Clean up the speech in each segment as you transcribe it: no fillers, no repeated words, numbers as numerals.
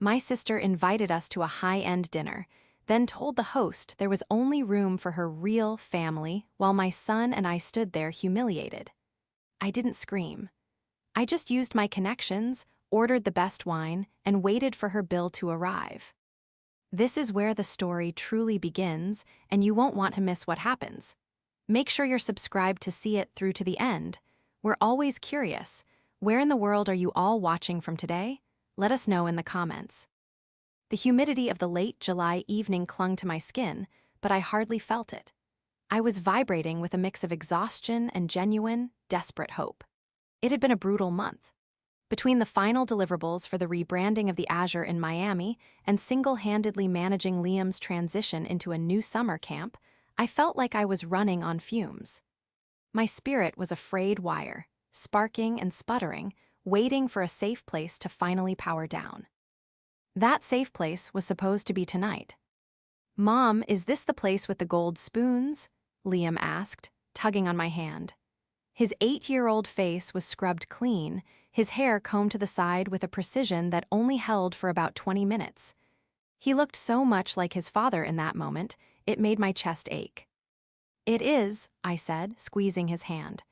My sister invited us to a high-end dinner, then told the host there was only room for her real family while my son and I stood there humiliated. I didn't scream. I just used my connections, ordered the best wine, and waited for her bill to arrive. This is where the story truly begins, and you won't want to miss what happens. Make sure you're subscribed to see it through to the end. We're always curious. Where in the world are you all watching from today? Let us know in the comments. The humidity of the late July evening clung to my skin, but I hardly felt it. I was vibrating with a mix of exhaustion and genuine, desperate hope. It had been a brutal month. Between the final deliverables for the rebranding of the Azure in Miami and single-handedly managing Liam's transition into a new summer camp, I felt like I was running on fumes. My spirit was a frayed wire, sparking and sputtering, waiting for a safe place to finally power down. That safe place was supposed to be tonight. "Mom, is this the place with the gold spoons?" Liam asked, tugging on my hand. His 8-year-old face was scrubbed clean, his hair combed to the side with a precision that only held for about 20 minutes. He looked so much like his father in that moment, it made my chest ache. "It is," I said, squeezing his hand.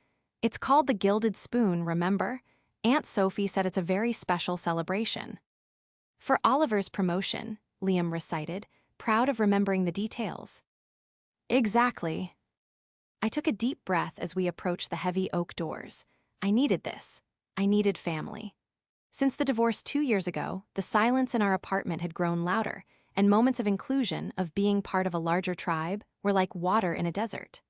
"It's called the Gilded Spoon, remember? Aunt Sophie said it's a very special celebration." "For Oliver's promotion," Liam recited, proud of remembering the details. "Exactly." I took a deep breath as we approached the heavy oak doors. I needed this. I needed family. Since the divorce 2 years ago, the silence in our apartment had grown louder, and moments of inclusion, of being part of a larger tribe, were like water in a desert.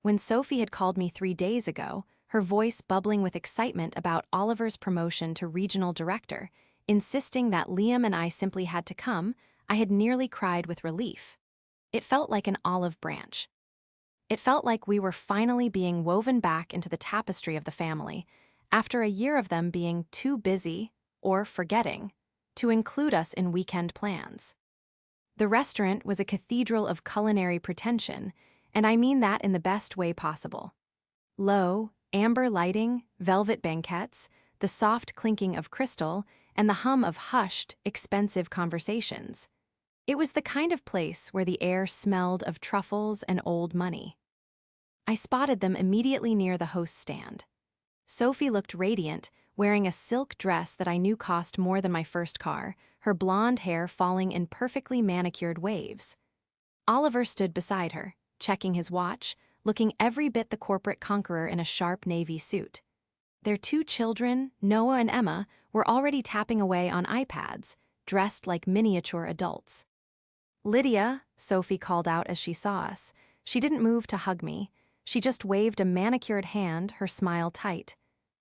When Sophie had called me 3 days ago, her voice bubbling with excitement about Oliver's promotion to regional director, insisting that Liam and I simply had to come, I had nearly cried with relief. It felt like an olive branch. It felt like we were finally being woven back into the tapestry of the family, after a year of them being too busy, or forgetting, to include us in weekend plans. The restaurant was a cathedral of culinary pretension, and I mean that in the best way possible. Low, amber lighting, velvet banquettes, the soft clinking of crystal, and the hum of hushed, expensive conversations. It was the kind of place where the air smelled of truffles and old money. I spotted them immediately near the host's stand. Sophie looked radiant, wearing a silk dress that I knew cost more than my first car, her blonde hair falling in perfectly manicured waves. Oliver stood beside her, checking his watch, looking every bit the corporate conqueror in a sharp navy suit. Their 2 children, Noah and Emma, were already tapping away on iPads, dressed like miniature adults. "Lydia," Sophie called out as she saw us. She didn't move to hug me. She just waved a manicured hand, her smile tight.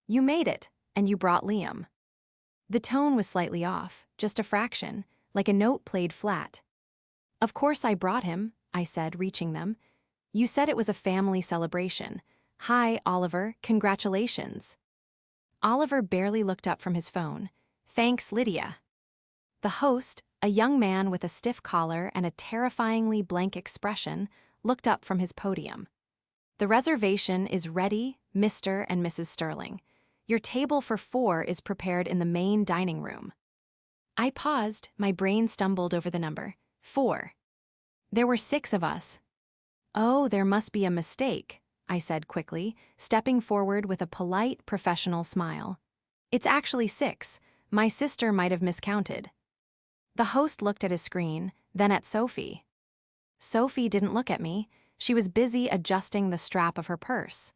"You made it, and you brought Liam." The tone was slightly off, just a fraction, like a note played flat. "Of course I brought him," I said, reaching them. "You said it was a family celebration. Hi, Oliver, congratulations." Oliver barely looked up from his phone. "Thanks, Lydia." The host, a young man with a stiff collar and a terrifyingly blank expression, looked up from his podium. "The reservation is ready, Mr. and Mrs. Sterling. Your table for 4 is prepared in the main dining room." I paused, my brain stumbled over the number. 4. There were 6 of us. "Oh, there must be a mistake," I said quickly, stepping forward with a polite, professional smile. "It's actually 6. My sister might have miscounted." The host looked at his screen, then at Sophie. Sophie didn't look at me. She was busy adjusting the strap of her purse.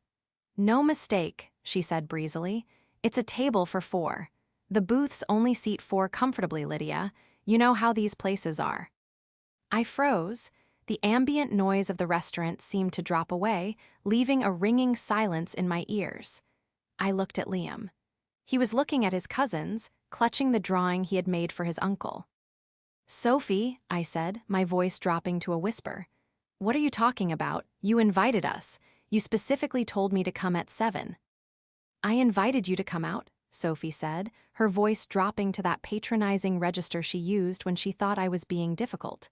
"No mistake," she said breezily. "It's a table for 4. The booths only seat 4 comfortably, Lydia. You know how these places are." I froze. The ambient noise of the restaurant seemed to drop away, leaving a ringing silence in my ears. I looked at Liam. He was looking at his cousins, clutching the drawing he had made for his uncle. "Sophie," I said, my voice dropping to a whisper. "What are you talking about? You invited us. You specifically told me to come at 7. "I invited you to come out," Sophie said, her voice dropping to that patronizing register she used when she thought I was being difficult.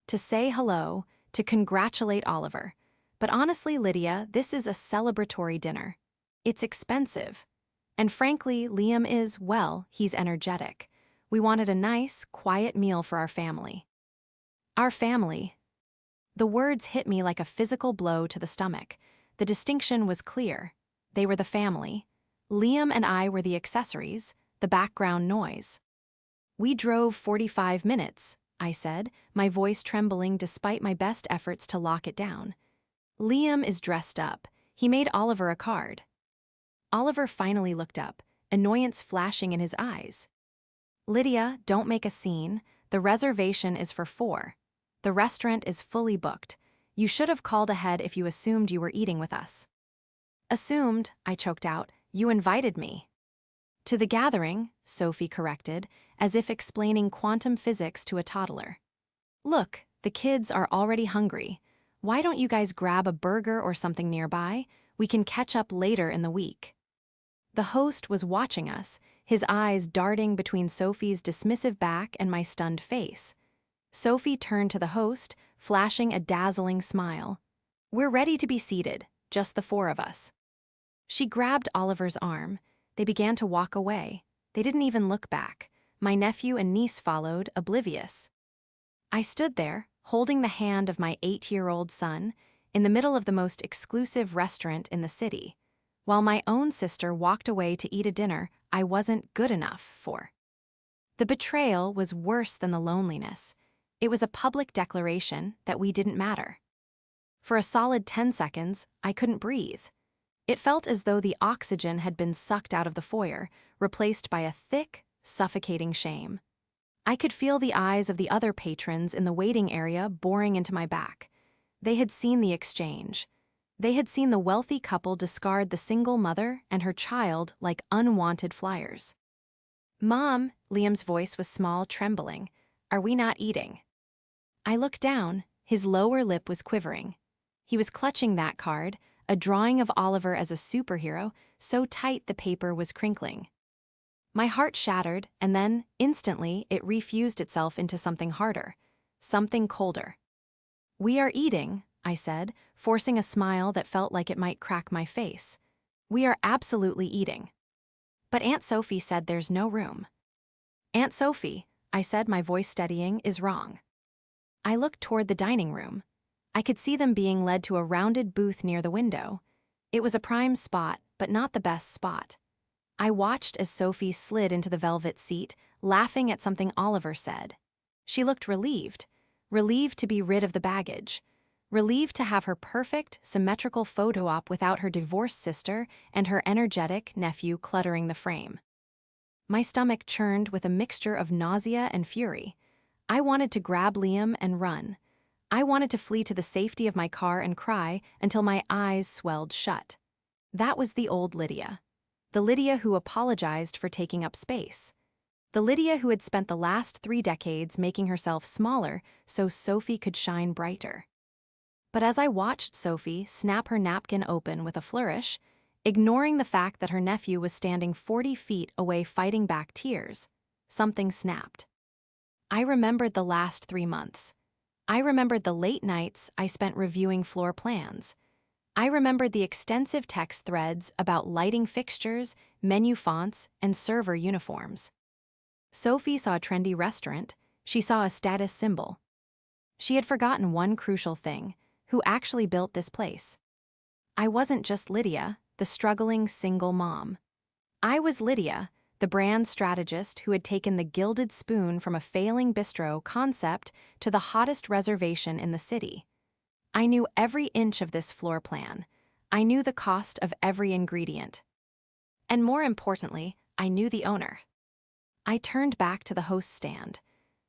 "To say hello, to congratulate Oliver. But honestly, Lydia, this is a celebratory dinner. It's expensive. And frankly, Liam is, well, he's energetic. We wanted a nice, quiet meal for our family. Our family. The words hit me like a physical blow to the stomach. The distinction was clear. They were the family. Liam and I were the accessories, the background noise. We drove 45 minutes, I said, my voice trembling despite my best efforts to lock it down. Liam is dressed up. He made Oliver a card. Oliver finally looked up, annoyance flashing in his eyes. Lydia, don't make a scene. The reservation is for 4. The restaurant is fully booked. You should have called ahead if you assumed you were eating with us. Assumed, I choked out. You invited me. To the gathering, Sophie corrected, as if explaining quantum physics to a toddler. Look, the kids are already hungry. Why don't you guys grab a burger or something nearby? We can catch up later in the week. The host was watching us, his eyes darting between Sophie's dismissive back and my stunned face. Sophie turned to the host, flashing a dazzling smile. We're ready to be seated, just the 4 of us. She grabbed Oliver's arm. They began to walk away. They didn't even look back. My nephew and niece followed, oblivious. I stood there, holding the hand of my 8-year-old son, in the middle of the most exclusive restaurant in the city, while my own sister walked away to eat a dinner I wasn't good enough for. The betrayal was worse than the loneliness. It was a public declaration that we didn't matter. For a solid 10 seconds, I couldn't breathe. It felt as though the oxygen had been sucked out of the foyer, replaced by a thick, suffocating shame. I could feel the eyes of the other patrons in the waiting area boring into my back. They had seen the exchange. They had seen the wealthy couple discard the single mother and her child like unwanted flyers. Mom, Liam's voice was small, trembling. Are we not eating? I looked down. His lower lip was quivering. He was clutching that card, a drawing of Oliver as a superhero, so tight the paper was crinkling. My heart shattered, and then, instantly, it refused itself into something harder, something colder. We are eating, I said, forcing a smile that felt like it might crack my face. We are absolutely eating. But Aunt Sophie said there's no room. Aunt Sophie, I said, my voice steadying, is wrong. I looked toward the dining room. I could see them being led to a rounded booth near the window. It was a prime spot, but not the best spot. I watched as Sophie slid into the velvet seat, laughing at something Oliver said. She looked relieved to be rid of the baggage, relieved to have her perfect, symmetrical photo op without her divorced sister and her energetic nephew cluttering the frame. My stomach churned with a mixture of nausea and fury. I wanted to grab Liam and run. I wanted to flee to the safety of my car and cry until my eyes swelled shut. That was the old Lydia. The Lydia who apologized for taking up space. The Lydia who had spent the last 3 decades making herself smaller so Sophie could shine brighter. But as I watched Sophie snap her napkin open with a flourish, ignoring the fact that her nephew was standing 40 feet away fighting back tears, something snapped. I remembered the last 3 months. I remembered the late nights I spent reviewing floor plans. I remembered the extensive text threads about lighting fixtures, menu fonts, and server uniforms. Sophie saw a trendy restaurant. She saw a status symbol. She had forgotten one crucial thing: who actually built this place. I wasn't just Lydia, the struggling single mom. I was Lydia, the brand strategist who had taken the gilded spoon from a failing bistro concept to the hottest reservation in the city. I knew every inch of this floor plan. I knew the cost of every ingredient. And more importantly, I knew the owner. I turned back to the host stand.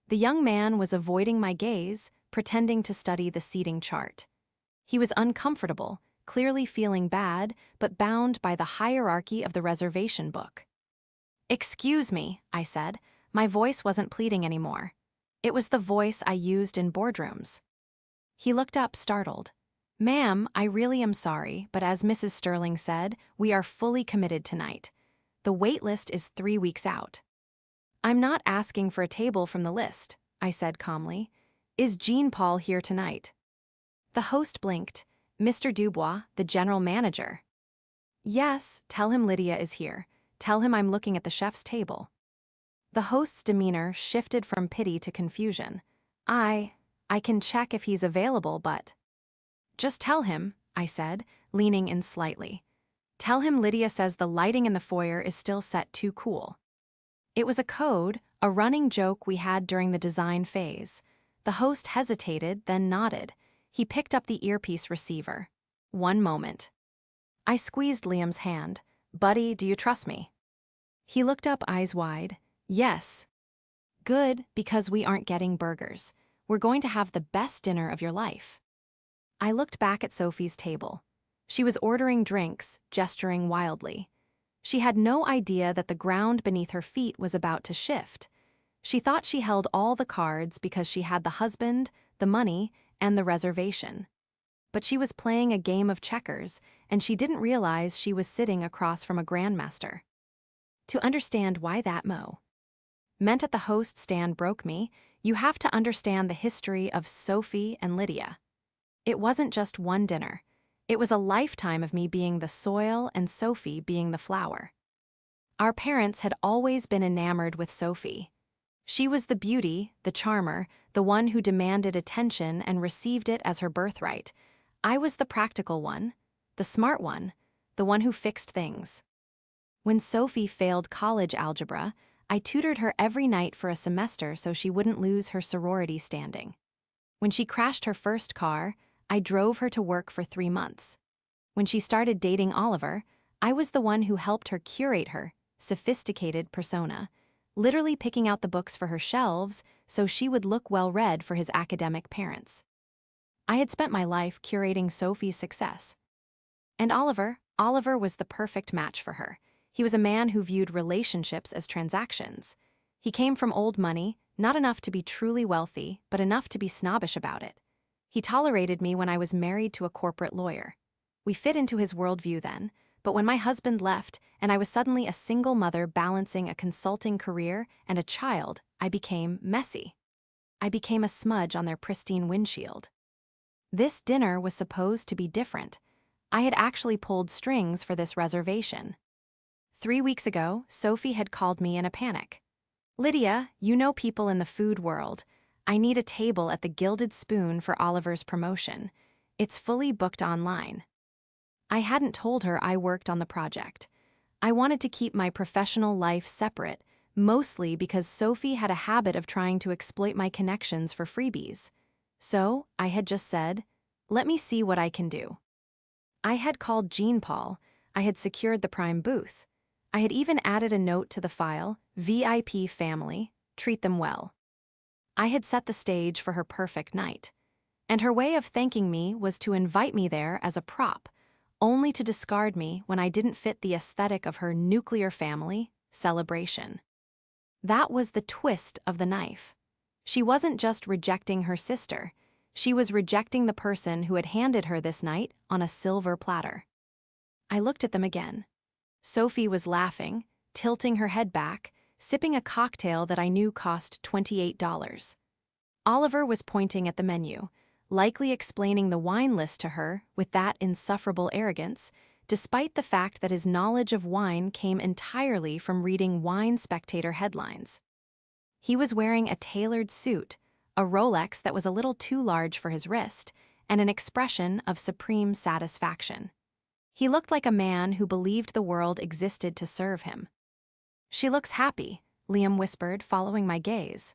The young man was avoiding my gaze, pretending to study the seating chart. He was uncomfortable, clearly feeling bad, but bound by the hierarchy of the reservation book. "Excuse me," I said. My voice wasn't pleading anymore. It was the voice I used in boardrooms. He looked up, startled. "Ma'am, I really am sorry, but as Mrs. Sterling said, we are fully committed tonight. The wait list is 3 weeks out." "I'm not asking for a table from the list," I said calmly. "Is Jean Paul here tonight?" The host blinked. "Mr. Dubois, the general manager." "Yes, tell him Lydia is here. Tell him I'm looking at the chef's table." The host's demeanor shifted from pity to confusion. I can check if he's available, but... Just tell him, I said, leaning in slightly. Tell him Lydia says the lighting in the foyer is still set too cool. It was a code, a running joke we had during the design phase. The host hesitated, then nodded. He picked up the earpiece receiver. One moment. I squeezed Liam's hand. Buddy, do you trust me? He looked up, eyes wide. Yes. Good, because we aren't getting burgers. We're going to have the best dinner of your life. I looked back at Sophie's table. She was ordering drinks, gesturing wildly. She had no idea that the ground beneath her feet was about to shift. She thought she held all the cards because she had the husband, the money, and the reservation. But she was playing a game of checkers, and she didn't realize she was sitting across from a grandmaster. To understand why that meant at the host stand broke me, you have to understand the history of Sophie and Lydia. It wasn't just one dinner. It was a lifetime of me being the soil and Sophie being the flower. Our parents had always been enamored with Sophie. She was the beauty, the charmer, the one who demanded attention and received it as her birthright. I was the practical one, the smart one, the one who fixed things. When Sophie failed college algebra, I tutored her every night for a semester so she wouldn't lose her sorority standing. When she crashed her first car, I drove her to work for 3 months. When she started dating Oliver, I was the one who helped her curate her sophisticated persona, literally picking out the books for her shelves so she would look well-read for his academic parents. I had spent my life curating Sophie's success. And Oliver was the perfect match for her. He was a man who viewed relationships as transactions. He came from old money, not enough to be truly wealthy, but enough to be snobbish about it. He tolerated me when I was married to a corporate lawyer. We fit into his worldview then, but when my husband left and I was suddenly a single mother balancing a consulting career and a child, I became messy. I became a smudge on their pristine windshield. This dinner was supposed to be different. I had actually pulled strings for this reservation. 3 weeks ago, Sophie had called me in a panic. Lydia, you know people in the food world. I need a table at the Gilded Spoon for Oliver's promotion. It's fully booked online. I hadn't told her I worked on the project. I wanted to keep my professional life separate, mostly because Sophie had a habit of trying to exploit my connections for freebies. So, I had just said, let me see what I can do. I had called Jean Paul. I had secured the prime booth. I had even added a note to the file, VIP family, treat them well. I had set the stage for her perfect night. And her way of thanking me was to invite me there as a prop, only to discard me when I didn't fit the aesthetic of her nuclear family celebration. That was the twist of the knife. She wasn't just rejecting her sister. She was rejecting the person who had handed her this night on a silver platter. I looked at them again. Sophie was laughing, tilting her head back, sipping a cocktail that I knew cost $28. Oliver was pointing at the menu, likely explaining the wine list to her with that insufferable arrogance, despite the fact that his knowledge of wine came entirely from reading Wine Spectator headlines. He was wearing a tailored suit, a Rolex that was a little too large for his wrist, and an expression of supreme satisfaction. He looked like a man who believed the world existed to serve him. She looks happy, Liam whispered, following my gaze.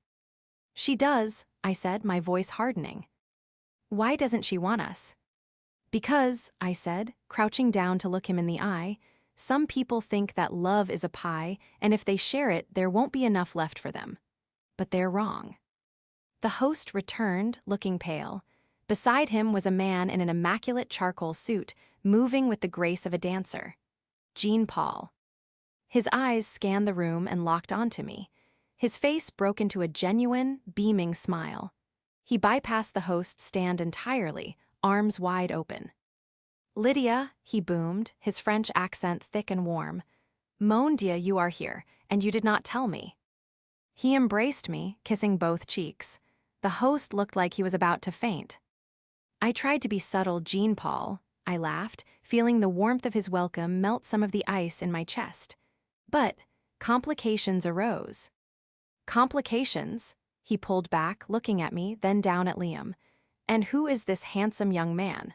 She does, I said, my voice hardening. Why doesn't she want us? Because, I said, crouching down to look him in the eye, some people think that love is a pie, and if they share it, there won't be enough left for them. But they're wrong. The host returned, looking pale. Beside him was a man in an immaculate charcoal suit, moving with the grace of a dancer. Jean Paul. His eyes scanned the room and locked onto me. His face broke into a genuine, beaming smile. He bypassed the host's stand entirely, arms wide open. Lydia, he boomed, his French accent thick and warm. Mon Dieu, you are here, and you did not tell me. He embraced me, kissing both cheeks. The host looked like he was about to faint. I tried to be subtle, Jean Paul, I laughed, feeling the warmth of his welcome melt some of the ice in my chest. But complications arose. Complications? He pulled back, looking at me, then down at Liam. And who is this handsome young man?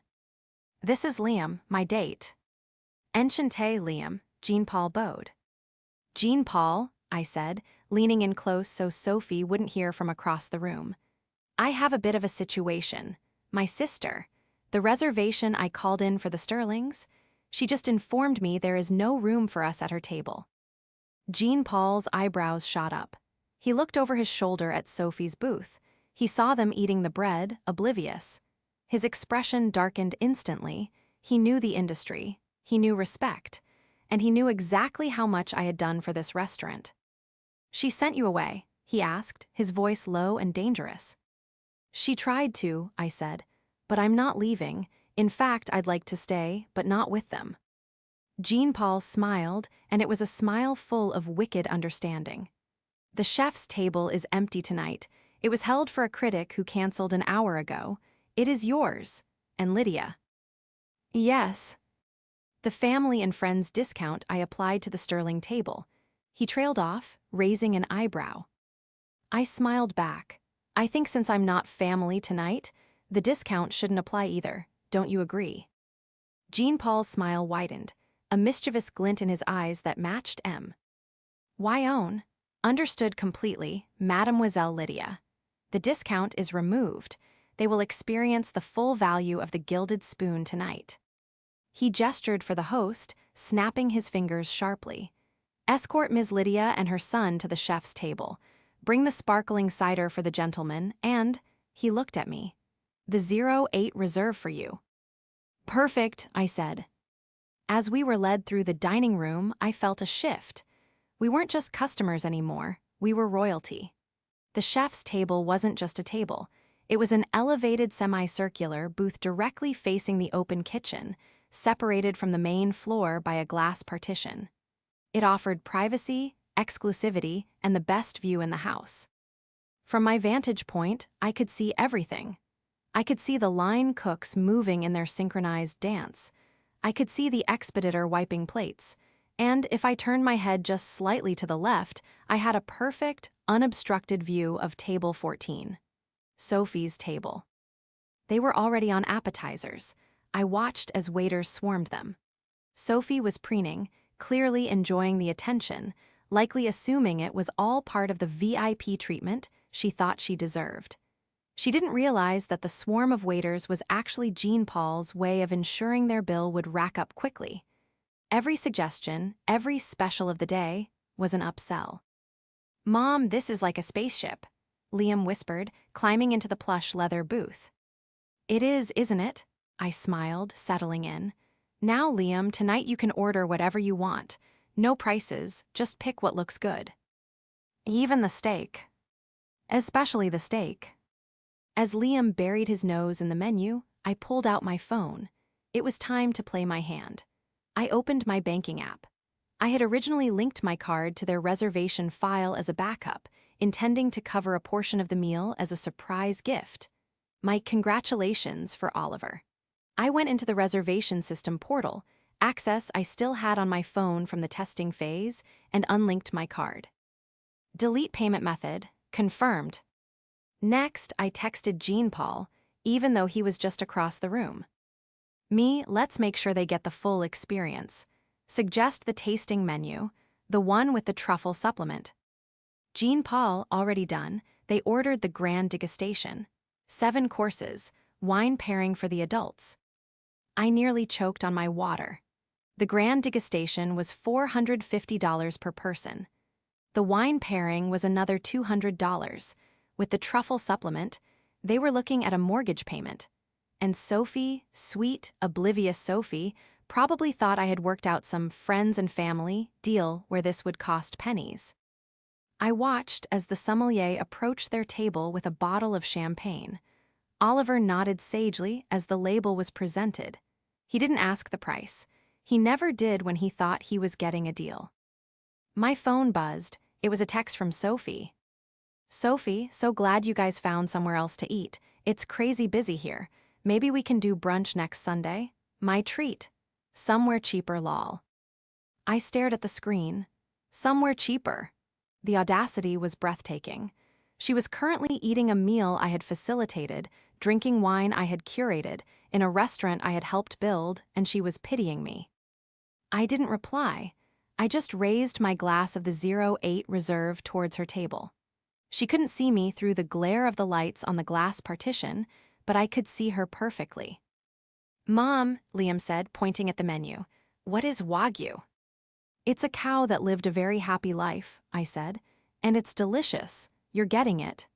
This is Liam, my date. Enchanté, Liam, Jean-Paul bowed. Jean-Paul, I said, leaning in close so Sophie wouldn't hear from across the room. I have a bit of a situation. My sister, the reservation I called in for the Sterlings, she just informed me there is no room for us at her table. Jean-Paul's eyebrows shot up. He looked over his shoulder at Sophie's booth. He saw them eating the bread, oblivious. His expression darkened instantly. He knew the industry. He knew respect. And he knew exactly how much I had done for this restaurant. She sent you away, he asked, his voice low and dangerous. She tried to, I said, but I'm not leaving. In fact, I'd like to stay, but not with them. Jean-Paul smiled, and it was a smile full of wicked understanding. The chef's table is empty tonight. It was held for a critic who canceled an hour ago. It is yours. And Lydia. Yes. The family and friends discount I applied to the Sterling table. He trailed off, raising an eyebrow. I smiled back. I think since I'm not family tonight, the discount shouldn't apply either. Don't you agree? Jean-Paul's smile widened, a mischievous glint in his eyes that matched M. Why own? Understood completely, Mademoiselle Lydia. The discount is removed. They will experience the full value of the gilded spoon tonight. He gestured for the host, snapping his fingers sharply. Escort Ms. Lydia and her son to the chef's table. Bring the sparkling cider for the gentleman, and, he looked at me, the 08 reserve for you. Perfect, I said. As we were led through the dining room, I felt a shift. We weren't just customers anymore, we were royalty. The chef's table wasn't just a table. It was an elevated semicircular booth directly facing the open kitchen, separated from the main floor by a glass partition. It offered privacy, exclusivity, and the best view in the house. From my vantage point, I could see everything. I could see the line cooks moving in their synchronized dance. I could see the expeditor wiping plates. And if I turned my head just slightly to the left, I had a perfect, unobstructed view of table 14. Sophie's table. They were already on appetizers. I watched as waiters swarmed them. Sophie was preening, clearly enjoying the attention, likely assuming it was all part of the VIP treatment she thought she deserved. She didn't realize that the swarm of waiters was actually Jean-Paul's way of ensuring their bill would rack up quickly. Every suggestion, every special of the day, was an upsell. Mom, this is like a spaceship, Liam whispered, climbing into the plush leather booth. It is, isn't it? I smiled, settling in. Now, Liam, tonight you can order whatever you want. No prices, just pick what looks good. Even the steak. Especially the steak. As Liam buried his nose in the menu, I pulled out my phone. It was time to play my hand. I opened my banking app. I had originally linked my card to their reservation file as a backup, intending to cover a portion of the meal as a surprise gift. My congratulations for Oliver. I went into the reservation system portal, access I still had on my phone from the testing phase, and unlinked my card. Delete payment method, confirmed. Next, I texted Jean-Paul, even though he was just across the room. Me, let's make sure they get the full experience. Suggest the tasting menu, the one with the truffle supplement. Jean-Paul, already done, they ordered the grand degustation. 7 courses, wine pairing for the adults. I nearly choked on my water. The grand degustation was $450 per person. The wine pairing was another $200. With the truffle supplement, they were looking at a mortgage payment. And Sophie, sweet, oblivious Sophie, probably thought I had worked out some friends and family deal where this would cost pennies. I watched as the sommelier approached their table with a bottle of champagne. Oliver nodded sagely as the label was presented. He didn't ask the price. He never did when he thought he was getting a deal. My phone buzzed. It was a text from Sophie. Sophie, so glad you guys found somewhere else to eat. It's crazy busy here. Maybe we can do brunch next Sunday? My treat. Somewhere cheaper, lol. I stared at the screen. Somewhere cheaper. The audacity was breathtaking. She was currently eating a meal I had facilitated, drinking wine I had curated, in a restaurant I had helped build, and she was pitying me. I didn't reply. I just raised my glass of the 08 Reserve towards her table. She couldn't see me through the glare of the lights on the glass partition, but I could see her perfectly. "Mom," Liam said, pointing at the menu, "what is Wagyu?" "It's a cow that lived a very happy life," I said, "and it's delicious. You're getting it."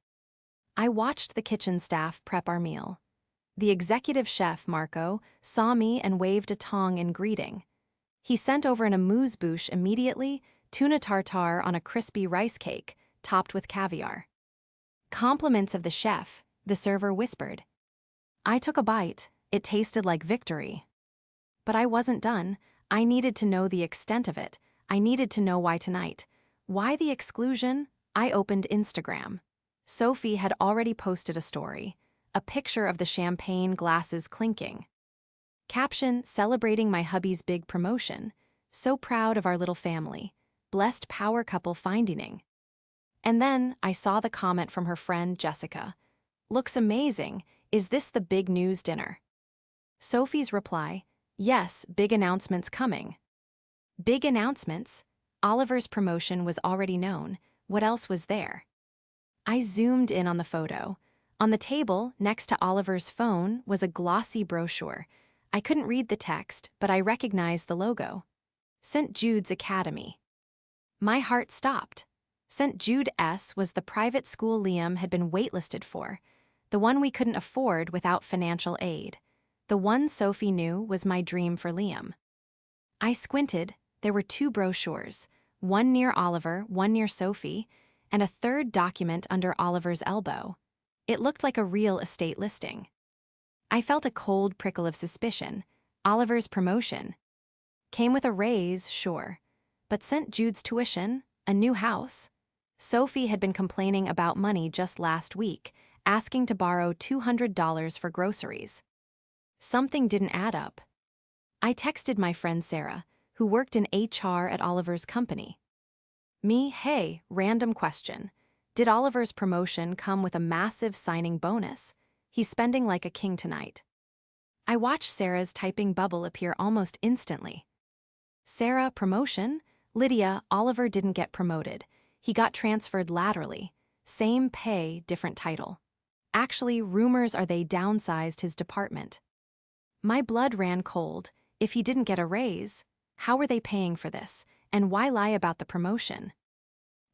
I watched the kitchen staff prep our meal. The executive chef, Marco, saw me and waved a tongue in greeting. He sent over an amuse-bouche immediately, tuna tartare on a crispy rice cake, topped with caviar. "Compliments of the chef," the server whispered. I took a bite. It tasted like victory. But I wasn't done. I needed to know the extent of it. I needed to know why tonight. Why the exclusion? I opened Instagram. Sophie had already posted a story, a picture of the champagne glasses clinking. Caption: celebrating my hubby's big promotion. So proud of our little family. Blessed power couple finding. And then I saw the comment from her friend Jessica. "Looks amazing. Is this the big news dinner?" Sophie's reply: "Yes, big announcements coming." Big announcements? Oliver's promotion was already known. What else was there? I zoomed in on the photo. On the table, next to Oliver's phone, was a glossy brochure. I couldn't read the text, but I recognized the logo. St. Jude's Academy. My heart stopped. St. Jude S was the private school Liam had been waitlisted for, the one we couldn't afford without financial aid. The one Sophie knew was my dream for Liam. I squinted. There were 2 brochures, one near Oliver, one near Sophie, and a third document under Oliver's elbow. It looked like a real estate listing. I felt a cold prickle of suspicion. Oliver's promotion came with a raise, sure. But St. Jude's tuition? A new house? Sophie had been complaining about money just last week, asking to borrow $200 for groceries. Something didn't add up. I texted my friend Sarah, who worked in HR at Oliver's company. Hey, random question. Did Oliver's promotion come with a massive signing bonus? He's spending like a king tonight. I watched Sarah's typing bubble appear almost instantly. Sarah, promotion? Lydia, Oliver didn't get promoted. He got transferred laterally. Same pay, different title. Actually, rumors are they downsized his department. My blood ran cold. If he didn't get a raise, how were they paying for this? And why lie about the promotion?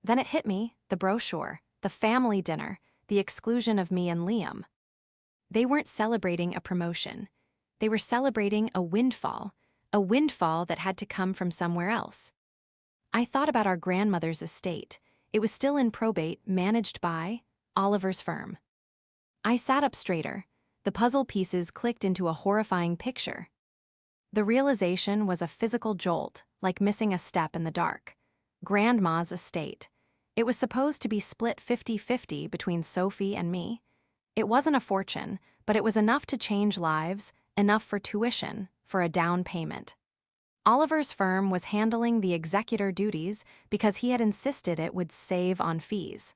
Then it hit me, the brochure, the family dinner, the exclusion of me and Liam. They weren't celebrating a promotion. They were celebrating a windfall that had to come from somewhere else. I thought about our grandmother's estate. It was still in probate, managed by Oliver's firm. I sat up straighter. The puzzle pieces clicked into a horrifying picture. The realization was a physical jolt, like missing a step in the dark. Grandma's estate. It was supposed to be split 50-50 between Sophie and me. It wasn't a fortune, but it was enough to change lives, enough for tuition, for a down payment. Oliver's firm was handling the executor duties because he had insisted it would save on fees.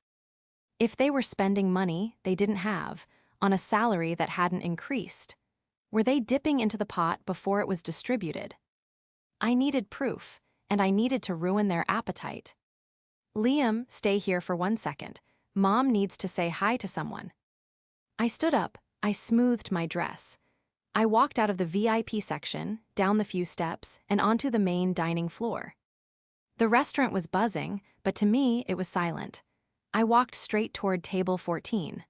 If they were spending money they didn't have, on a salary that hadn't increased, were they dipping into the pot before it was distributed? I needed proof, and I needed to ruin their appetite. Liam, stay here for 1 second. Mom needs to say hi to someone. I stood up. I smoothed my dress. I walked out of the VIP section, down the few steps, and onto the main dining floor. The restaurant was buzzing, but to me it was silent. I walked straight toward table 14.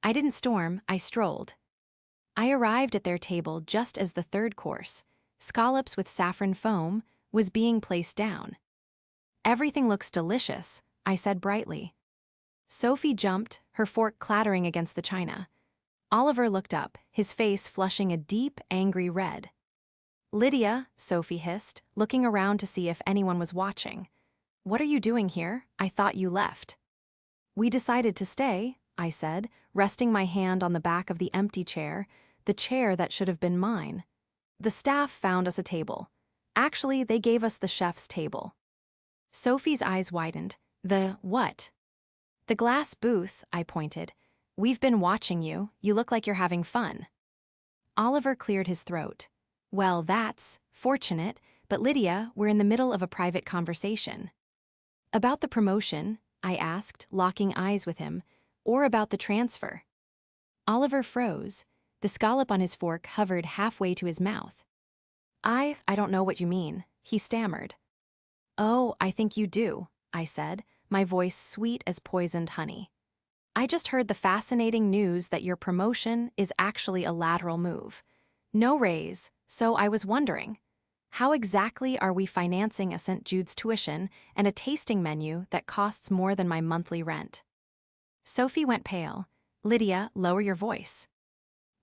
I didn't storm, I strolled. I arrived at their table just as the third course, scallops with saffron foam, was being placed down. "Everything looks delicious," I said brightly. Sophie jumped, her fork clattering against the china. Oliver looked up, his face flushing a deep, angry red. "Lydia," Sophie hissed, looking around to see if anyone was watching. "What are you doing here? I thought you left." "We decided to stay," I said, resting my hand on the back of the empty chair, the chair that should have been mine. "The staff found us a table. Actually, they gave us the chef's table." Sophie's eyes widened. The what? The glass booth, I pointed. We've been watching you. You look like you're having fun. Oliver cleared his throat. Well, that's fortunate, but Lydia, we're in the middle of a private conversation. About the promotion, I asked, locking eyes with him, or about the transfer. Oliver froze. The scallop on his fork hovered halfway to his mouth. I don't know what you mean, he stammered. Oh, I think you do, I said, my voice sweet as poisoned honey. I just heard the fascinating news that your promotion is actually a lateral move. No raise, so I was wondering, how exactly are we financing a St. Jude's tuition and a tasting menu that costs more than my monthly rent? Sophie went pale. Lydia, lower your voice.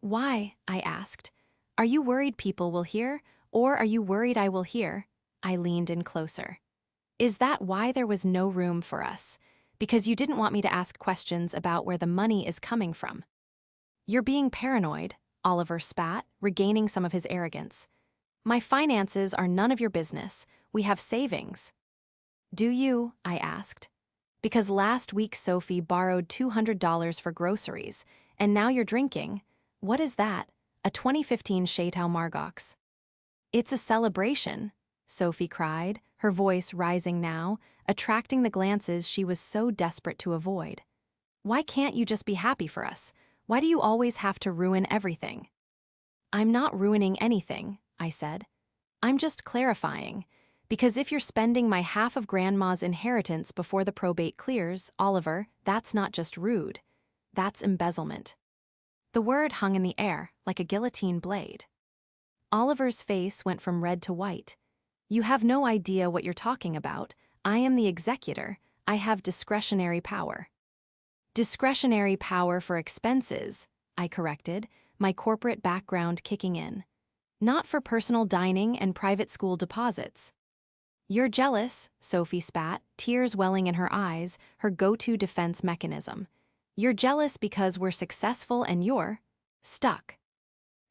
Why? I asked. Are you worried people will hear, or are you worried I will hear? I leaned in closer. Is that why there was no room for us? Because you didn't want me to ask questions about where the money is coming from. You're being paranoid, Oliver spat, regaining some of his arrogance. My finances are none of your business. We have savings. Do you? I asked. Because last week Sophie borrowed $200 for groceries, and now you're drinking. What is that? A 2015 Chateau Margaux. It's a celebration, Sophie cried, her voice rising now, attracting the glances she was so desperate to avoid. Why can't you just be happy for us? Why do you always have to ruin everything? I'm not ruining anything, I said. I'm just clarifying. Because if you're spending my half of Grandma's inheritance before the probate clears, Oliver, that's not just rude. That's embezzlement. The word hung in the air, like a guillotine blade. Oliver's face went from red to white. You have no idea what you're talking about. I am the executor. I have discretionary power. Discretionary power for expenses, I corrected, my corporate background kicking in. Not for personal dining and private school deposits. You're jealous, Sophie spat, tears welling in her eyes, her go-to defense mechanism. You're jealous because we're successful and you're stuck.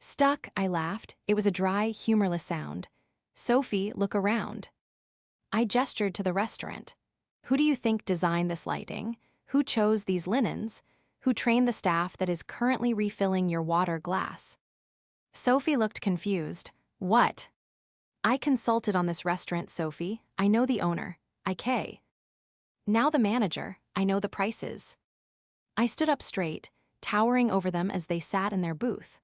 Stuck, I laughed. It was a dry, humorless sound. Sophie, look around. I gestured to the restaurant. Who do you think designed this lighting? Who chose these linens? Who trained the staff that is currently refilling your water glass? Sophie looked confused. What? I consulted on this restaurant, Sophie. I know the owner. IK. Now the manager. I know the prices. I stood up straight, towering over them as they sat in their booth.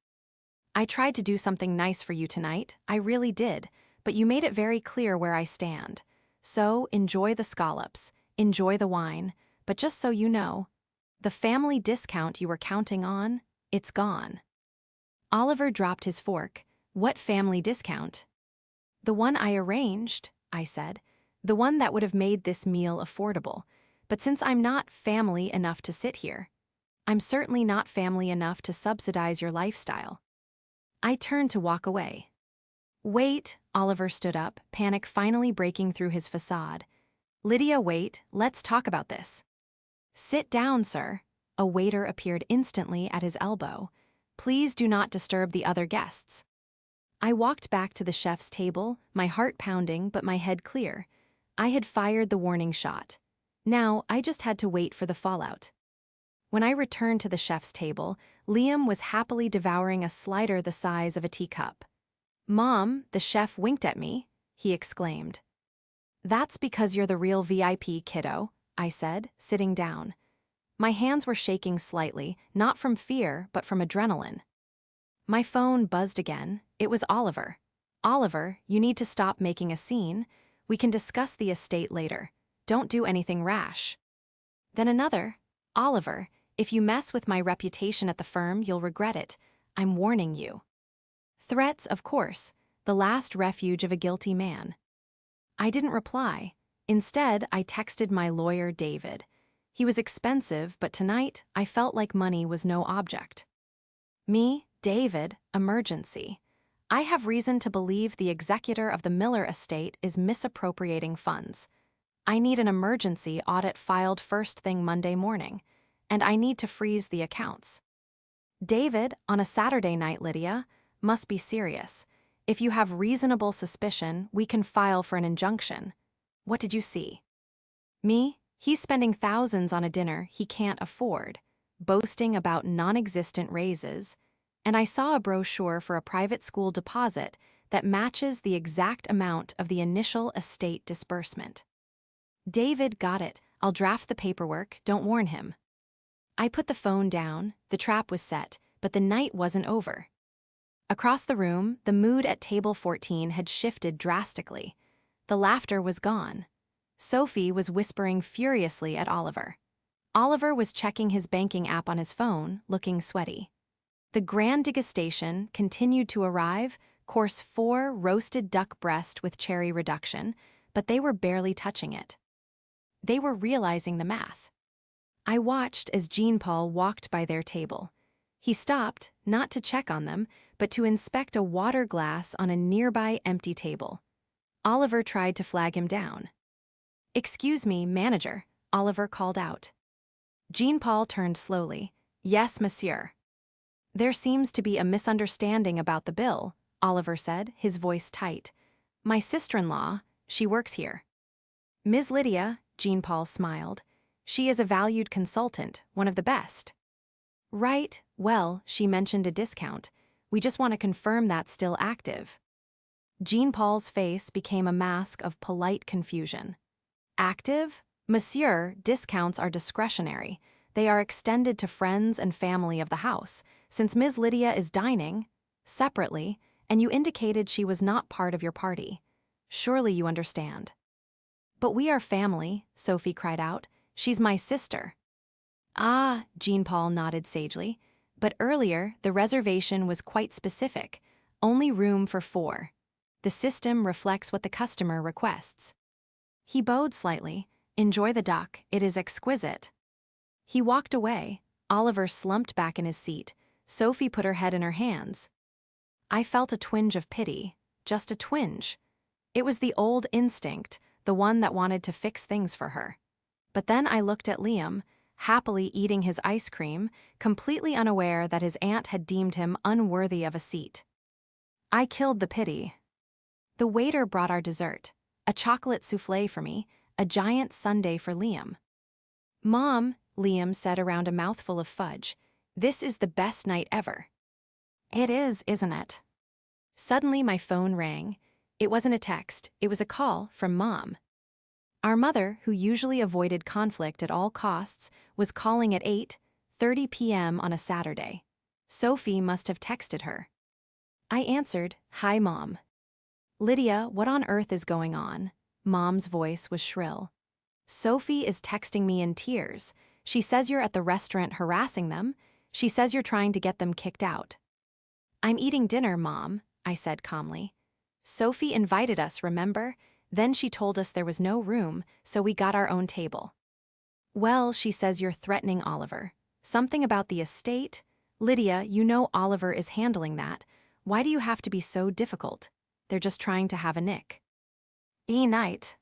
I tried to do something nice for you tonight. I really did. But you made it very clear where I stand. So, enjoy the scallops, enjoy the wine, but just so you know, the family discount you were counting on, it's gone. Oliver dropped his fork. What family discount? The one I arranged, I said. The one that would have made this meal affordable. But since I'm not family enough to sit here, I'm certainly not family enough to subsidize your lifestyle. I turned to walk away. Wait, Oliver stood up, panic finally breaking through his facade. Lydia, wait, let's talk about this. Sit down, sir. A waiter appeared instantly at his elbow. Please do not disturb the other guests. I walked back to the chef's table, my heart pounding but my head clear. I had fired the warning shot. Now, I just had to wait for the fallout. When I returned to the chef's table, Liam was happily devouring a slider the size of a teacup. Mom, the chef winked at me, he exclaimed. That's because you're the real VIP, kiddo, I said, sitting down. My hands were shaking slightly, not from fear, but from adrenaline. My phone buzzed again. It was Oliver. Oliver, you need to stop making a scene. We can discuss the estate later. Don't do anything rash. Then another. Oliver, if you mess with my reputation at the firm, you'll regret it. I'm warning you. Threats, of course, the last refuge of a guilty man. I didn't reply. Instead, I texted my lawyer, David. He was expensive, but tonight, I felt like money was no object. Me, David, emergency. I have reason to believe the executor of the Miller estate is misappropriating funds. I need an emergency audit filed first thing Monday morning, and I need to freeze the accounts. David, on a Saturday night, Lydia, must be serious. If you have reasonable suspicion, we can file for an injunction. What did you see? Me? He's spending thousands on a dinner he can't afford, boasting about non-existent raises, and I saw a brochure for a private school deposit that matches the exact amount of the initial estate disbursement. David got it. I'll draft the paperwork, don't warn him. I put the phone down, the trap was set, but the night wasn't over. Across the room, the mood at table 14 had shifted drastically. The laughter was gone. Sophie was whispering furiously at Oliver. Oliver was checking his banking app on his phone, looking sweaty. The grand degustation continued to arrive, course 4 roasted duck breast with cherry reduction, but they were barely touching it. They were realizing the math. I watched as Jean-Paul walked by their table. He stopped, not to check on them, but to inspect a water glass on a nearby empty table. Oliver tried to flag him down. "Excuse me, manager," Oliver called out. Jean-Paul turned slowly. "Yes, monsieur." "There seems to be a misunderstanding about the bill," Oliver said, his voice tight. "My sister-in-law, she works here." "Ms. Lydia," Jean-Paul smiled. "She is a valued consultant, one of the best." "Right, well, she mentioned a discount. We just want to confirm that's still active." Jean-Paul's face became a mask of polite confusion. "Active? Monsieur, discounts are discretionary. They are extended to friends and family of the house, since Ms. Lydia is dining separately, and you indicated she was not part of your party. Surely you understand." "But we are family," Sophie cried out. "She's my sister." "Ah," Jean-Paul nodded sagely. "But earlier, the reservation was quite specific. Only room for 4. The system reflects what the customer requests." He bowed slightly. "Enjoy the duck, it is exquisite." He walked away. Oliver slumped back in his seat. Sophie put her head in her hands. I felt a twinge of pity, just a twinge. It was the old instinct, the one that wanted to fix things for her. But then I looked at Liam, happily eating his ice cream, completely unaware that his aunt had deemed him unworthy of a seat. I killed the pity. The waiter brought our dessert, a chocolate soufflé for me, a giant sundae for Liam. "Mom," Liam said around a mouthful of fudge, "this is the best night ever." "It is, isn't it?" Suddenly my phone rang. It wasn't a text, it was a call from Mom. Our mother, who usually avoided conflict at all costs, was calling at 8:30 p.m. on a Saturday. Sophie must have texted her. I answered, "Hi, Mom." "Lydia, what on earth is going on?" Mom's voice was shrill. "Sophie is texting me in tears. She says you're at the restaurant harassing them. She says you're trying to get them kicked out." "I'm eating dinner, Mom," I said calmly. "Sophie invited us, remember? Then she told us there was no room, so we got our own table." "Well, she says you're threatening Oliver. Something about the estate? Lydia, you know Oliver is handling that. Why do you have to be so difficult? They're just trying to have a nick." "Night."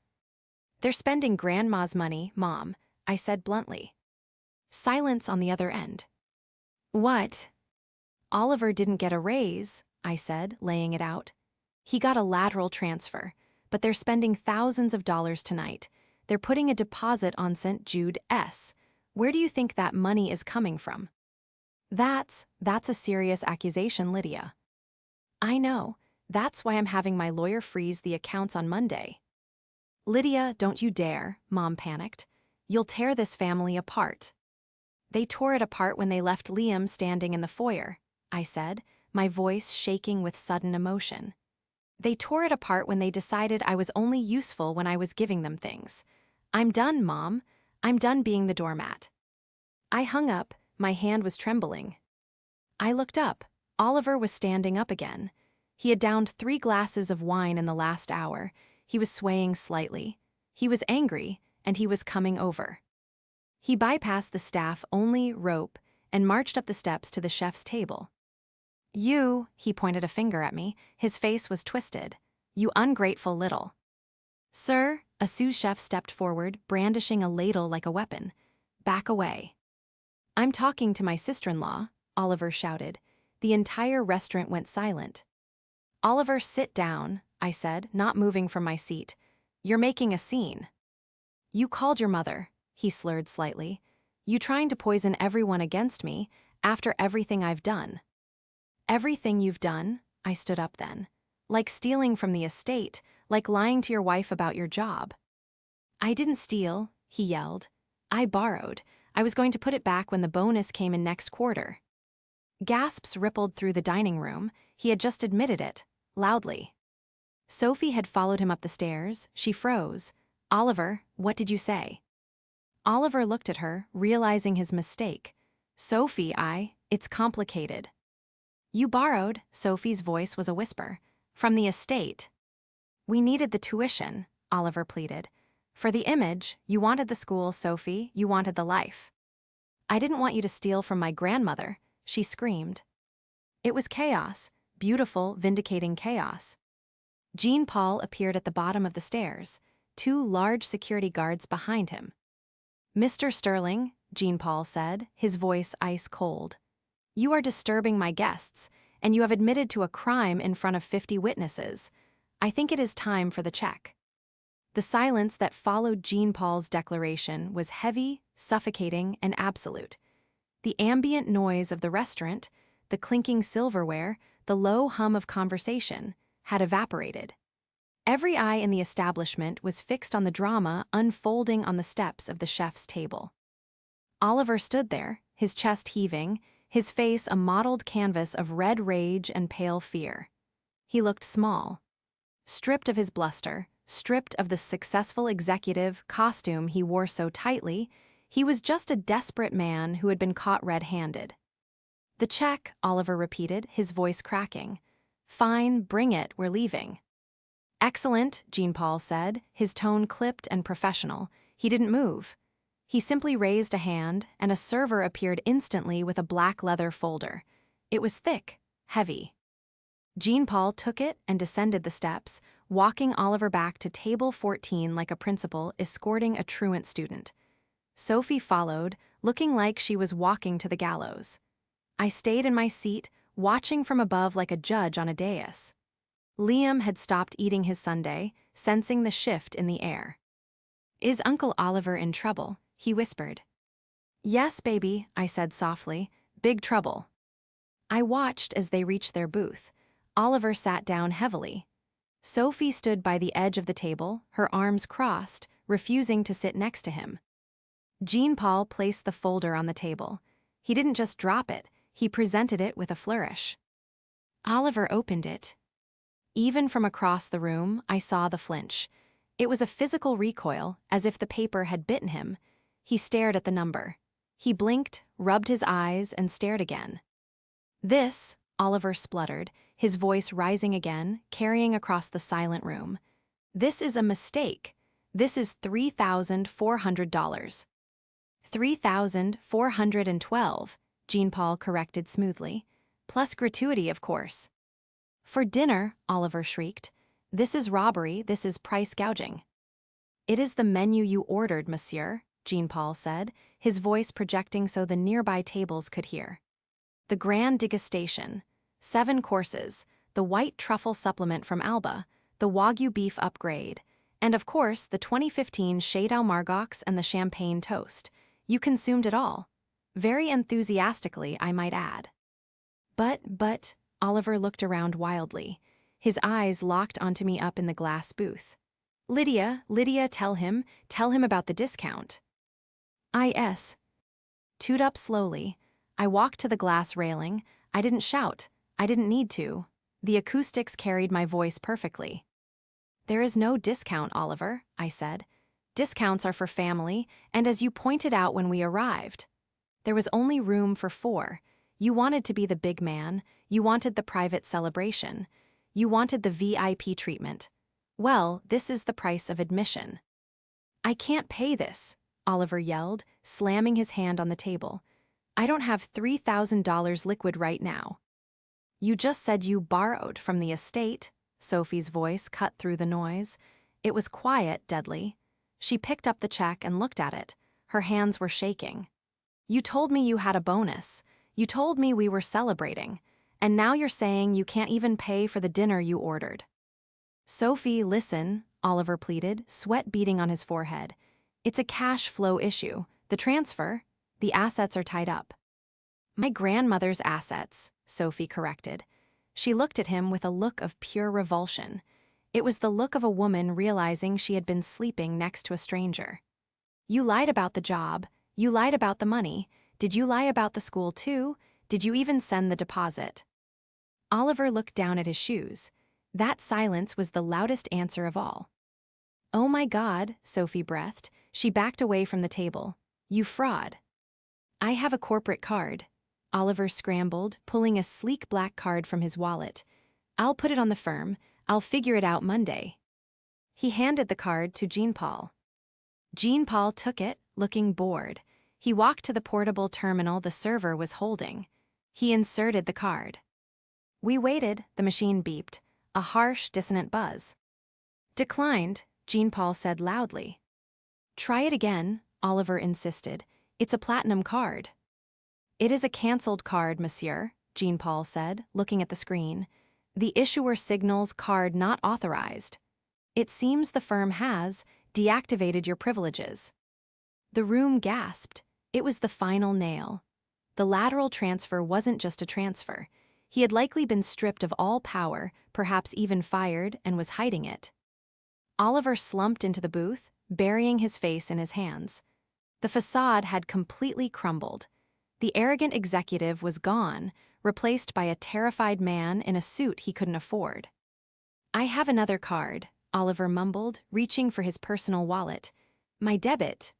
"They're spending Grandma's money, Mom," I said bluntly. Silence on the other end. "What?" "Oliver didn't get a raise," I said, laying it out. "He got a lateral transfer, but they're spending thousands of dollars tonight. They're putting a deposit on St. Jude S. Where do you think that money is coming from?" That's a serious accusation, Lydia." "I know. That's why I'm having my lawyer freeze the accounts on Monday." "Lydia, don't you dare," Mom panicked. "You'll tear this family apart." "They tore it apart when they left Liam standing in the foyer," I said, my voice shaking with sudden emotion. "They tore it apart when they decided I was only useful when I was giving them things. I'm done, Mom. I'm done being the doormat." I hung up, my hand was trembling. I looked up. Oliver was standing up again. He had downed 3 glasses of wine in the last hour. He was swaying slightly. He was angry, and he was coming over. He bypassed the staff-only rope and marched up the steps to the chef's table. "You," he pointed a finger at me, his face was twisted. "You ungrateful little." "Sir," a sous chef stepped forward, brandishing a ladle like a weapon. "Back away." "I'm talking to my sister-in-law," Oliver shouted. The entire restaurant went silent. "Oliver, sit down," I said, not moving from my seat. "You're making a scene." "You called your mother," he slurred slightly. You trying to poison everyone against me after everything I've done. Everything you've done? I stood up then. Like stealing from the estate, like lying to your wife about your job. I didn't steal, he yelled. I borrowed. I was going to put it back when the bonus came in next quarter. Gasps rippled through the dining room. He had just admitted it, loudly. Sophie had followed him up the stairs. She froze. Oliver, what did you say? Oliver looked at her, realizing his mistake. Sophie, it's complicated. You borrowed, Sophie's voice was a whisper, from the estate. We needed the tuition, Oliver pleaded. For the image, you wanted the school, Sophie, you wanted the life. I didn't want you to steal from my grandmother, she screamed. It was chaos, beautiful, vindicating chaos. Jean Paul appeared at the bottom of the stairs, 2 large security guards behind him. Mr. Sterling, Jean Paul said, his voice ice cold. You are disturbing my guests, and you have admitted to a crime in front of 50 witnesses. I think it is time for the check. The silence that followed Jean Paul's declaration was heavy, suffocating, and absolute. The ambient noise of the restaurant, the clinking silverware, the low hum of conversation, had evaporated. Every eye in the establishment was fixed on the drama unfolding on the steps of the chef's table. Oliver stood there, his chest heaving, his face a mottled canvas of red rage and pale fear. He looked small. Stripped of his bluster, stripped of the successful executive costume he wore so tightly, he was just a desperate man who had been caught red-handed. The check, Oliver repeated, his voice cracking. Fine, bring it, we're leaving. Excellent, Jean Paul said, his tone clipped and professional. He didn't move. He simply raised a hand, and a server appeared instantly with a black leather folder. It was thick, heavy. Jean Paul took it and descended the steps, walking Oliver back to table 14 like a principal escorting a truant student. Sophie followed, looking like she was walking to the gallows. I stayed in my seat, watching from above like a judge on a dais. Liam had stopped eating his sundae, sensing the shift in the air. Is Uncle Oliver in trouble? He whispered. Yes, baby, I said softly. Big trouble. I watched as they reached their booth. Oliver sat down heavily. Sophie stood by the edge of the table, her arms crossed, refusing to sit next to him. Jean Paul placed the folder on the table. He didn't just drop it, he presented it with a flourish. Oliver opened it. Even from across the room, I saw the flinch. It was a physical recoil, as if the paper had bitten him. He stared at the number. He blinked, rubbed his eyes, and stared again. This, Oliver spluttered, his voice rising again, carrying across the silent room. This is a mistake. This is $3,400. $3,412, Jean Paul corrected smoothly. Plus gratuity, of course. For dinner, Oliver shrieked. This is robbery, this is price gouging. It is the menu you ordered, monsieur, Jean Paul said, his voice projecting so the nearby tables could hear. The grand degustation, 7 courses, the white truffle supplement from Alba, the Wagyu beef upgrade, and of course the 2015 Chateau Margaux and the champagne toast. You consumed it all. Very enthusiastically, I might add. But, Oliver looked around wildly. His eyes locked onto me up in the glass booth. Lydia, tell him about the discount. Toed up slowly. I walked to the glass railing. I didn't shout. I didn't need to. The acoustics carried my voice perfectly. There is no discount, Oliver, I said. Discounts are for family, and as you pointed out when we arrived. There was only room for 4. You wanted to be the big man. You wanted the private celebration. You wanted the VIP treatment. Well, this is the price of admission. I can't pay this, Oliver yelled, slamming his hand on the table. I don't have $3,000 liquid right now. You just said you borrowed from the estate, Sophie's voice cut through the noise. It was quiet, deadly. She picked up the check and looked at it. Her hands were shaking. You told me you had a bonus. You told me we were celebrating. And now you're saying you can't even pay for the dinner you ordered. Sophie, listen, Oliver pleaded, sweat beading on his forehead. It's a cash flow issue. The assets are tied up. My grandmother's assets, Sophie corrected. She looked at him with a look of pure revulsion. It was the look of a woman realizing she had been sleeping next to a stranger. You lied about the job. You lied about the money. Did you lie about the school too? Did you even send the deposit? Oliver looked down at his shoes. That silence was the loudest answer of all. Oh my God, Sophie breathed. She backed away from the table. You fraud. I have a corporate card. Oliver scrambled, pulling a sleek black card from his wallet. I'll put it on the firm. I'll figure it out Monday. He handed the card to Jean-Paul. Jean-Paul took it, looking bored. He walked to the portable terminal the server was holding. He inserted the card. We waited, the machine beeped, a harsh, dissonant buzz. Declined, Jean-Paul said loudly. Try it again, Oliver insisted. It's a platinum card. It is a cancelled card, monsieur, Jean-Paul said, looking at the screen. The issuer signals card not authorized. It seems the firm has deactivated your privileges. The room gasped. It was the final nail. The lateral transfer wasn't just a transfer. He had likely been stripped of all power, perhaps even fired, and was hiding it. Oliver slumped into the booth, burying his face in his hands. The facade had completely crumbled. The arrogant executive was gone, replaced by a terrified man in a suit he couldn't afford. I have another card, Oliver mumbled, reaching for his personal wallet. My debit.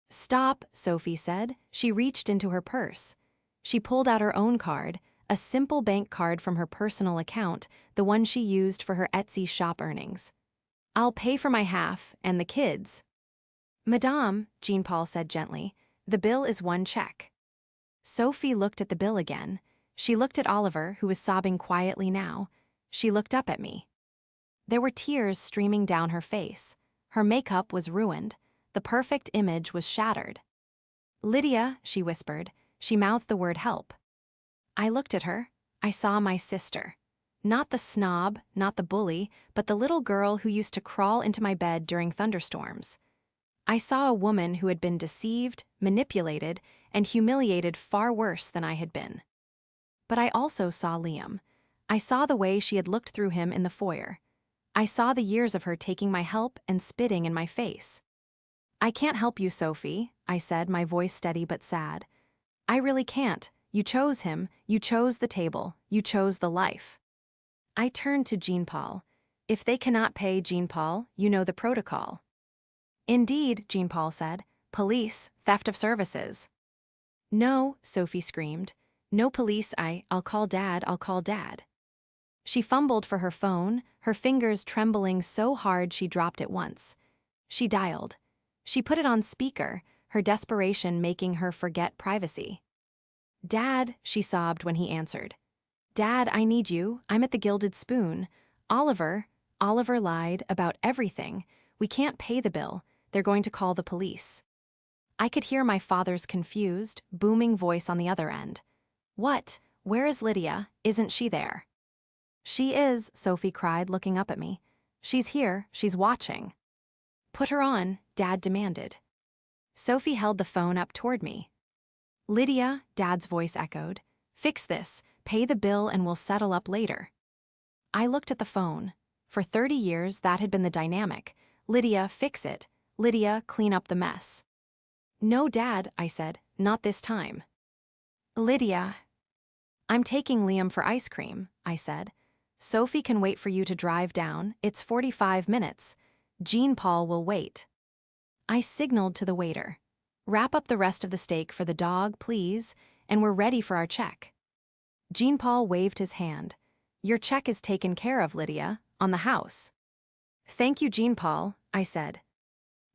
Stop, Sophie said. She reached into her purse. She pulled out her own card, a simple bank card from her personal account, the one she used for her Etsy shop earnings. I'll pay for my half, and the kids. Madame, Jean-Paul said gently, the bill is one check. Sophie looked at the bill again. She looked at Oliver, who was sobbing quietly now. She looked up at me. There were tears streaming down her face. Her makeup was ruined. The perfect image was shattered. Lydia, she whispered. She mouthed the word help. I looked at her. I saw my sister. Not the snob, not the bully, but the little girl who used to crawl into my bed during thunderstorms. I saw a woman who had been deceived, manipulated, and humiliated far worse than I had been. But I also saw Liam. I saw the way she had looked through him in the foyer. I saw the years of her taking my help and spitting in my face. I can't help you, Sophie, I said, my voice steady but sad. I really can't. You chose him, you chose the table, you chose the life. I turned to Jean-Paul. If they cannot pay, Jean-Paul, you know the protocol. Indeed, Jean-Paul said. Police, theft of services. No, Sophie screamed. No police, I'll call Dad, I'll call Dad. She fumbled for her phone, her fingers trembling so hard she dropped it once. She dialed. She put it on speaker, her desperation making her forget privacy. Dad, she sobbed when he answered. Dad, I need you. I'm at the Gilded Spoon. Oliver lied about everything. We can't pay the bill. They're going to call the police. I could hear my father's confused, booming voice on the other end. What? Where is Lydia? Isn't she there? She is, Sophie cried, looking up at me. She's here. She's watching. Put her on, Dad demanded. Sophie held the phone up toward me. Lydia, Dad's voice echoed. Fix this. Pay the bill and we'll settle up later. I looked at the phone. For 30 years, that had been the dynamic. Lydia, fix it. Lydia, clean up the mess. No, Dad, I said. Not this time. Lydia. I'm taking Liam for ice cream, I said. Sophie can wait for you to drive down. It's 45 minutes. Jean-Paul will wait. I signaled to the waiter. Wrap up the rest of the steak for the dog, please, and we're ready for our check. Jean-Paul waved his hand. Your check is taken care of, Lydia, on the house. Thank you, Jean-Paul, I said.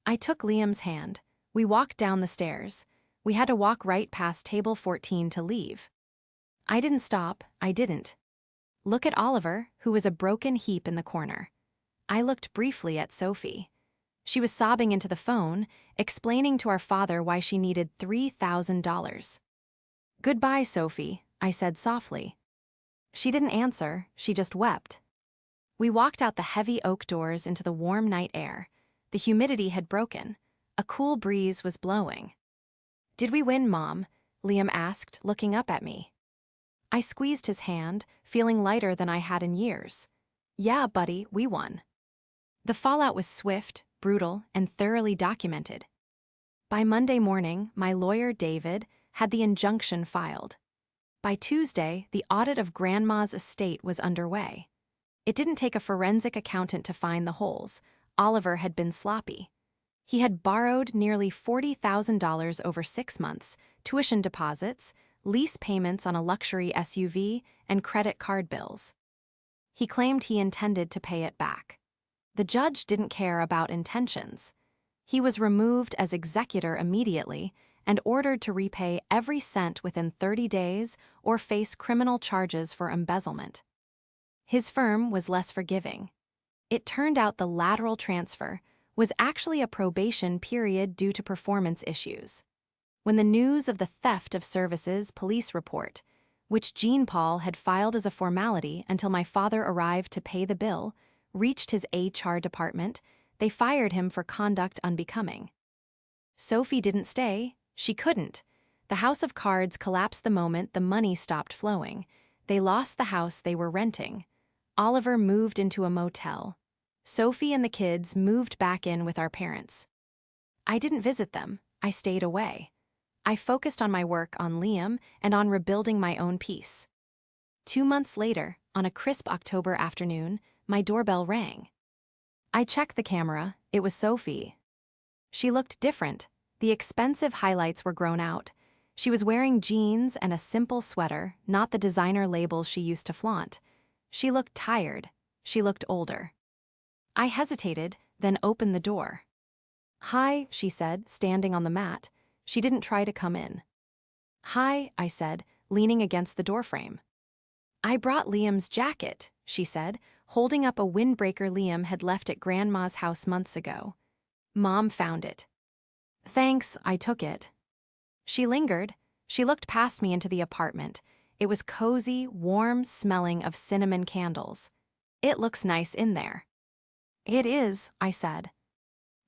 I took Liam's hand. We walked down the stairs. We had to walk right past table 14 to leave. I didn't stop, I didn't. Look at Oliver, who was a broken heap in the corner. I looked briefly at Sophie. She was sobbing into the phone, explaining to our father why she needed $3,000. Goodbye, Sophie, I said softly. She didn't answer, she just wept. We walked out the heavy oak doors into the warm night air. The humidity had broken. A cool breeze was blowing. "Did we win, Mom?" Liam asked, looking up at me. I squeezed his hand, feeling lighter than I had in years. "Yeah, buddy, we won." The fallout was swift, brutal, and thoroughly documented. By Monday morning, my lawyer, David, had the injunction filed. By Tuesday, the audit of Grandma's estate was underway. It didn't take a forensic accountant to find the holes. Oliver had been sloppy. He had borrowed nearly $40,000 over 6 months, tuition deposits, lease payments on a luxury SUV, and credit card bills. He claimed he intended to pay it back. The judge didn't care about intentions. He was removed as executor immediately and ordered to repay every cent within 30 days or face criminal charges for embezzlement. His firm was less forgiving. It turned out the lateral transfer was actually a probation period due to performance issues. When the news of the theft of services police report, which Jean Paul had filed as a formality until my father arrived to pay the bill, reached his HR department, they fired him for conduct unbecoming. Sophie didn't stay. She couldn't. The house of cards collapsed the moment the money stopped flowing. They lost the house they were renting. Oliver moved into a motel. Sophie and the kids moved back in with our parents. I didn't visit them. I stayed away. I focused on my work on Liam and on rebuilding my own peace. 2 months later, on a crisp October afternoon, my doorbell rang. I checked the camera. It was Sophie. She looked different. The expensive highlights were grown out. She was wearing jeans and a simple sweater, not the designer labels she used to flaunt. She looked tired. She looked older. I hesitated, then opened the door. "Hi," she said, standing on the mat. She didn't try to come in. "Hi," I said, leaning against the doorframe. "I brought Liam's jacket," she said, holding up a windbreaker Liam had left at Grandma's house months ago. "Mom found it." "Thanks," I took it. She lingered. She looked past me into the apartment. It was cozy, warm, smelling of cinnamon candles. "It looks nice in there." "It is," I said.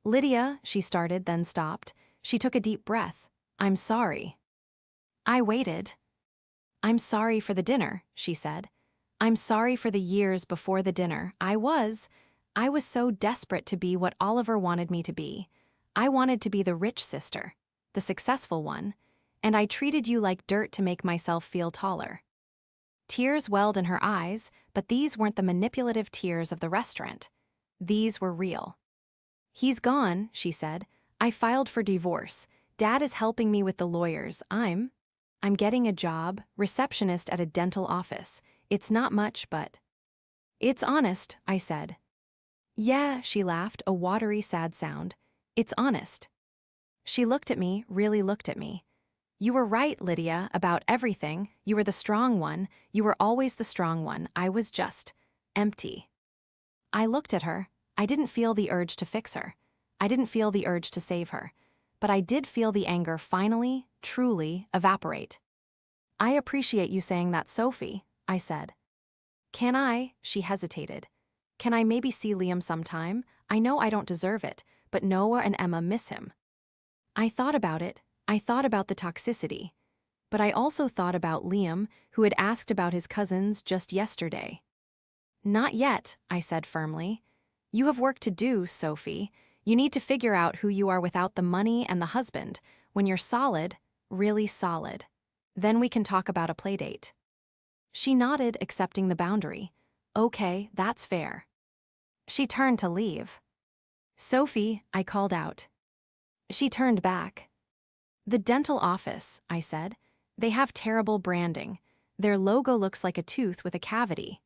"Lydia," she started, then stopped. She took a deep breath. "I'm sorry." I waited. "I'm sorry for the dinner," she said. "I'm sorry for the years before the dinner. I was so desperate to be what Oliver wanted me to be. I wanted to be the rich sister, the successful one, and I treated you like dirt to make myself feel taller." Tears welled in her eyes, but these weren't the manipulative tears of the restaurant. These were real. "He's gone," she said. "I filed for divorce. Dad is helping me with the lawyers. I'm getting a job, receptionist at a dental office. It's not much, but..." "It's honest," I said. "Yeah," she laughed, a watery, sad sound. "It's honest." She looked at me, really looked at me. "You were right, Lydia, about everything. You were the strong one. You were always the strong one. I was just empty." I looked at her. I didn't feel the urge to fix her. I didn't feel the urge to save her. But I did feel the anger finally, truly, evaporate. "I appreciate you saying that, Sophie," I said. "Can I?" She hesitated. "Can I maybe see Liam sometime? I know I don't deserve it, but Noah and Emma miss him." I thought about it. I thought about the toxicity. But I also thought about Liam, who had asked about his cousins just yesterday. "Not yet," I said firmly. "You have work to do, Sophie. You need to figure out who you are without the money and the husband. When you're solid, really solid, then we can talk about a playdate." She nodded, accepting the boundary. "Okay, that's fair." She turned to leave. "Sophie," I called out. She turned back. "The dental office," I said. "They have terrible branding. Their logo looks like a tooth with a cavity."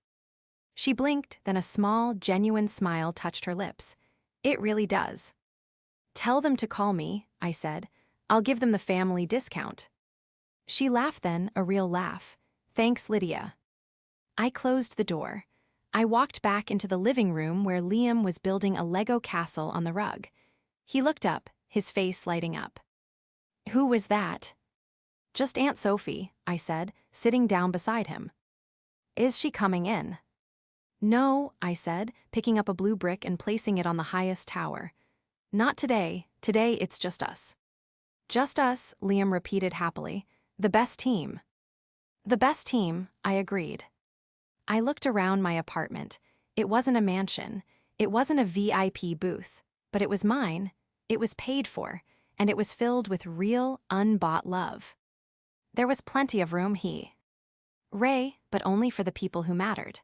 She blinked, then a small, genuine smile touched her lips. "It really does." "Tell them to call me," I said. "I'll give them the family discount." She laughed then, a real laugh. "Thanks, Lydia." I closed the door. I walked back into the living room where Liam was building a Lego castle on the rug. He looked up, his face lighting up. "Who was that?" "Just Aunt Sophie," I said, sitting down beside him. "Is she coming in?" "No," I said, picking up a blue brick and placing it on the highest tower. Not today. Today, it's just us. Just us, Liam repeated happily. The best team. The best team, I agreed. I looked around my apartment. It wasn't a mansion. It wasn't a VIP booth. But it was mine. It was paid for. And it was filled with real, unbought love. There was plenty of room, Ray, but only for the people who mattered.